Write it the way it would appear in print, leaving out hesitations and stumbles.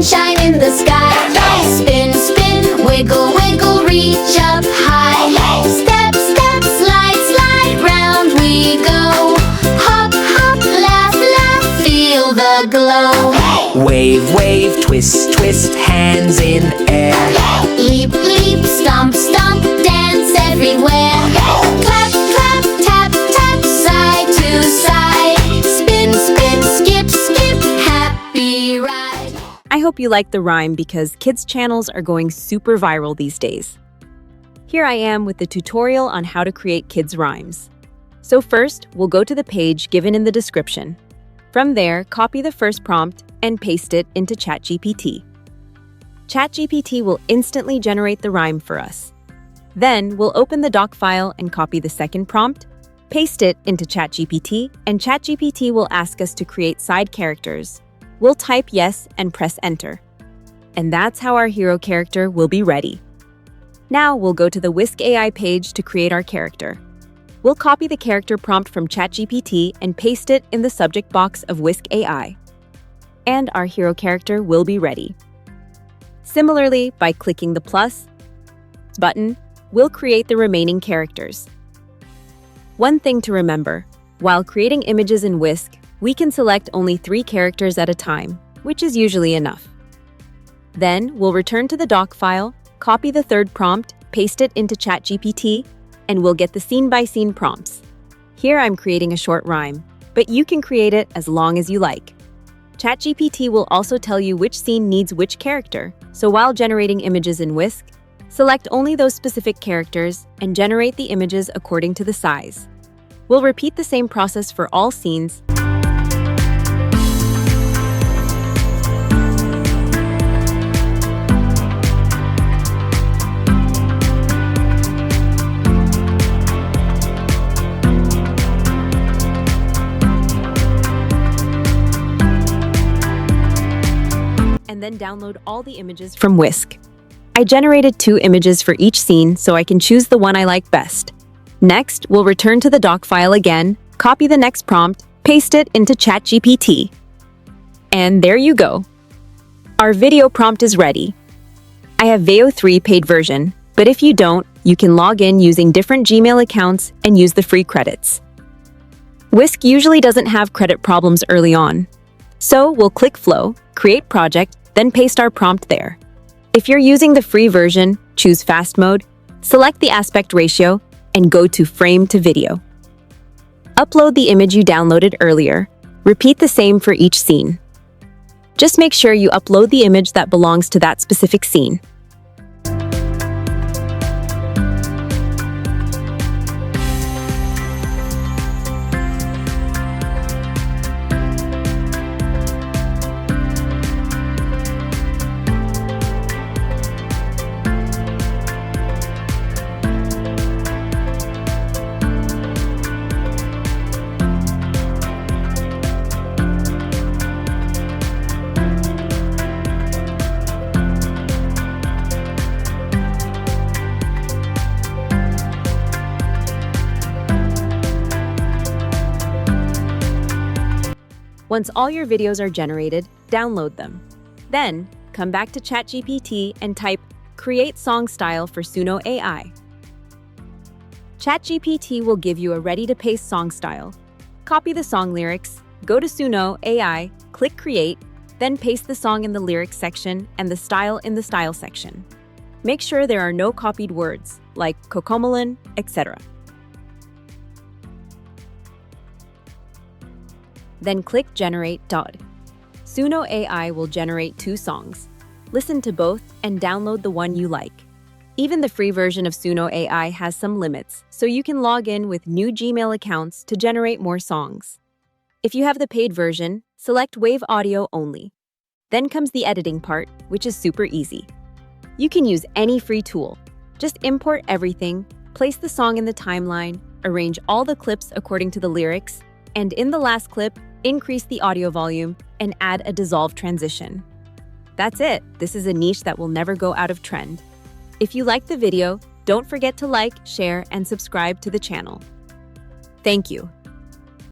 sunshine in the sky. Spin, spin, wiggle, wiggle, reach up high. Step, step, slide, slide, round we go. Hop, hop, laugh, laugh, feel the glow. Wave, wave, twist, twist, hands in air. Leap, leap, stomp, stomp, dance everywhere. Clap, clap, tap, tap, side to side. Spin, spin, skip, skip, happy ride. I hope you liked the rhyme because kids' channels are going super viral these days. Here I am with the tutorial on how to create kids' rhymes. So first, we'll go to the page given in the description. From there, copy the first prompt and paste it into ChatGPT. ChatGPT will instantly generate the rhyme for us. Then, we'll open the doc file and copy the second prompt, paste it into ChatGPT, and ChatGPT will ask us to create side characters. We'll type yes and press enter. And that's how our hero character will be ready. Now, we'll go to the Whisk AI page to create our character. We'll copy the character prompt from ChatGPT and paste it in the subject box of Whisk AI. And our hero character will be ready. Similarly, by clicking the plus button, we'll create the remaining characters. One thing to remember, while creating images in Whisk, we can select only 3 characters at a time, which is usually enough. Then, we'll return to the doc file, copy the third prompt, paste it into ChatGPT, and we'll get the scene-by-scene prompts. Here I'm creating a short rhyme, but you can create it as long as you like. ChatGPT will also tell you which scene needs which character, so while generating images in Whisk, select only those specific characters and generate the images according to the size. We'll repeat the same process for all scenes. And then download all the images from Whisk. I generated 2 images for each scene so I can choose the one I like best. Next, we'll return to the doc file again, copy the next prompt, paste it into ChatGPT. And there you go. Our video prompt is ready. I have Veo 3 paid version, but if you don't, you can log in using different Gmail accounts and use the free credits. Whisk usually doesn't have credit problems early on. So we'll click Flow, create project, then paste our prompt there. If you're using the free version, choose fast mode, select the aspect ratio, and go to frame to video. Upload the image you downloaded earlier. Repeat the same for each scene. Just make sure you upload the image that belongs to that specific scene. Once all your videos are generated, download them. Then, come back to ChatGPT and type Create Song Style for Suno AI. ChatGPT will give you a ready-to-paste song style. Copy the song lyrics, go to Suno AI, click Create, then paste the song in the lyrics section and the style in the style section. Make sure there are no copied words, like Cocomelon, etc. Then click Generate. Suno AI will generate 2 songs. Listen to both and download the one you like. Even the free version of Suno AI has some limits, so you can log in with new Gmail accounts to generate more songs. If you have the paid version, select Wave Audio only. Then comes the editing part, which is super easy. You can use any free tool. Just import everything, place the song in the timeline, arrange all the clips according to the lyrics, and in the last clip, increase the audio volume and add a dissolve transition. That's it. This is a niche that will never go out of trend. If you liked the video, don't forget to like, share, and subscribe to the channel. Thank you.